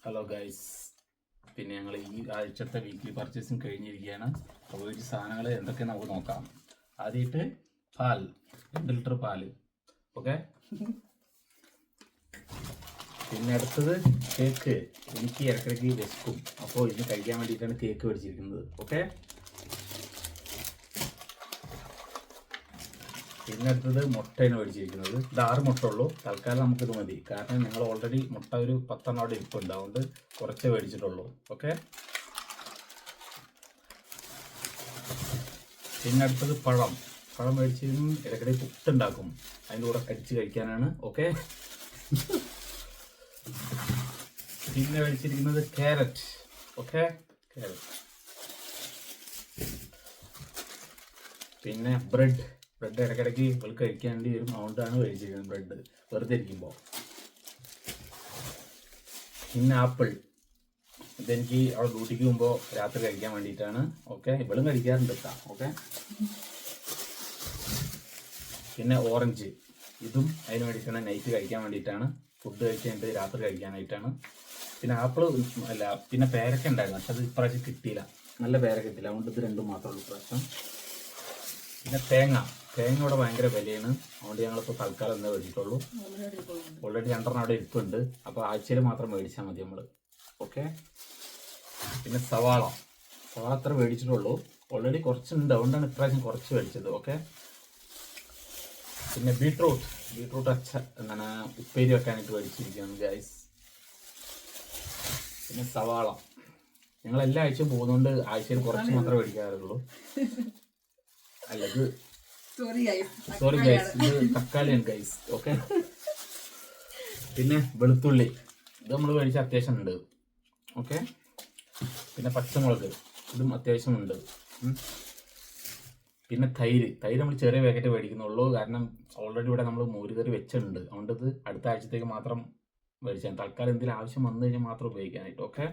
Hello guys, പിന്നെ ഞങ്ങൾ ഈ ആഴ്ചത്തെ വീക്ക്ലി പർച്ചേസിങ് കഴിഞ്ഞിരിക്കുകയാണ്. അപ്പോൾ ഈ സാധനങ്ങൾ എന്തൊക്കെയാണ് നമുക്ക് നോക്കാം. ആദ്യമായിട്ട് പാൽ, 2 ലിറ്റർ പാല്. ഓക്കെ. പിന്നെ അടുത്തത് കേക്ക്. എനിക്ക് ഇടയ്ക്കിടയ്ക്ക് വിശക്കും, അപ്പോൾ ഇതിന് കഴിക്കാൻ വേണ്ടിയിട്ടാണ് കേക്ക് മേടിച്ചിരിക്കുന്നത്. ഓക്കെ. പിന്നെ അടുത്തത് മുട്ടയാണ് മേടിച്ചിരിക്കുന്നത്. ഇത് 6 മുട്ട ഉള്ളൂ. തൽക്കാലം നമുക്കിത് മതി, കാരണം ഞങ്ങൾ ഓൾറെഡി മുട്ട ഒരു 10 അവിടെ ഇരിപ്പുണ്ട്, അതുകൊണ്ട് കുറച്ചേ മേടിച്ചിട്ടുള്ളൂ. ഓക്കെ. പിന്നെ അടുത്തത് പഴം മേടിച്ചിരുന്നു. ഇടയ്ക്കിടയ്ക്ക് പുട്ടുണ്ടാക്കും, അതിൻ്റെ കൂടെ അടിച്ച് കഴിക്കാനാണ്. ഓക്കെ. പിന്നെ മേടിച്ചിരിക്കുന്നത് ക്യാരറ്റ്. Okay, carrot. പിന്നെ ബ്രെഡ് ഇടയ്ക്കിടയ്ക്ക് ഇവൾ കഴിക്കേണ്ടി വരും, അതുകൊണ്ടാണ് മേടിച്ചിരിക്കുന്നത് ബ്രെഡ് വെറുതെ ഇരിക്കുമ്പോൾ. പിന്നെ ആപ്പിൾ, ഇതെനിക്ക് അവൾ ഡ്യൂട്ടിക്ക് പോകുമ്പോൾ രാത്രി കഴിക്കാൻ വേണ്ടിയിട്ടാണ്. ഓക്കെ, ഇവളും കഴിക്കാറുണ്ട് കേട്ടോ. ഓക്കെ. പിന്നെ ഓറഞ്ച്, ഇതും അതിന് വേണ്ടിയിട്ടാണ്, നൈറ്റ് കഴിക്കാൻ വേണ്ടിയിട്ടാണ്, ഫുഡ് കഴിക്കാനായിട്ട് രാത്രി കഴിക്കാനായിട്ടാണ്. പിന്നെ ആപ്പിൾ അല്ല, പിന്നെ പേരക്ക ഉണ്ടായിരുന്നു, പക്ഷെ അത് ഇപ്രാവശ്യം കിട്ടിയില്ല, നല്ല പേരക്ക കിട്ടില്ല, അതുകൊണ്ട് ഇത് രണ്ടും മാത്രമേ ഉള്ളൂ ഇപ്രാവശ്യം. പിന്നെ തേങ്ങ ഇവിടെ ഭയങ്കര വിലയാണ്, അതുകൊണ്ട് ഞങ്ങളിപ്പോൾ തൽക്കാലം എന്താ മേടിച്ചിട്ടുള്ളൂ. ഓൾറെഡി 2 അവിടെ ഇരിപ്പുണ്ട്, അപ്പോൾ ആഴ്ചയിൽ മാത്രം മേടിച്ചാൽ മതി നമ്മൾ. ഓക്കെ. പിന്നെ സവാള അത്ര മേടിച്ചിട്ടുള്ളൂ, ഓൾറെഡി കുറച്ചുണ്ട്, അതുകൊണ്ടാണ് ഇപ്രാവശ്യം കുറച്ച് മേടിച്ചത്. ഓക്കെ. പിന്നെ ബീട്രൂട്ട് എന്താണ് ഉപ്പേരി വെക്കാനായിട്ട് മേടിച്ചിരിക്കുകയാണ് ഗൈസ്. പിന്നെ സവാള ഞങ്ങൾ എല്ലാ ആഴ്ചയും പോകുന്നതുകൊണ്ട് ആഴ്ചയിൽ കുറച്ച് മാത്രമേ മേടിക്കാറുള്ളൂ. അല്ല, ഇത് സോറി ഗൈസ്, ഇത് തക്കാളിയാണ് ഗൈസ്. ഓക്കെ. പിന്നെ വെളുത്തുള്ളി, ഇത് നമ്മൾ മേടിച്ച അത്യാവശ്യം ഉണ്ട്. ഓക്കെ. പിന്നെ പച്ചമുളക്, ഇതും അത്യാവശ്യം ഉണ്ട്. പിന്നെ തൈര് നമ്മൾ ചെറിയ പാക്കറ്റ് മേടിക്കുന്നുള്ളൂ, കാരണം ഓൾറെഡി ഇവിടെ നമ്മൾ മോരുകറി വെച്ചിട്ടുണ്ട്, അതുകൊണ്ട് ഇത് അടുത്ത ആഴ്ചത്തേക്ക് മാത്രം മേടിച്ചാൽ, തൽക്കാലം എന്തെങ്കിലും ആവശ്യം വന്നു കഴിഞ്ഞാൽ മാത്രം ഉപയോഗിക്കാനായിട്ട്. ഓക്കെ.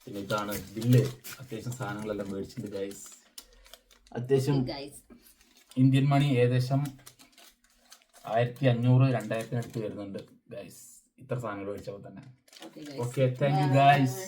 പിന്നെ ഇതാണ് ബില്ല്, അത്യാവശ്യം സാധനങ്ങളെല്ലാം മേടിച്ചിട്ടുണ്ട് ഗൈസ്. അത്യാവശ്യം ഇന്ത്യൻ മണി ഏകദേശം 1500-2000 അടുത്ത് വരുന്നുണ്ട് ഗൈസ്, ഇത്ര സാധനങ്ങൾ മേടിച്ചപ്പോൾ തന്നെ. Okay, thank you guys.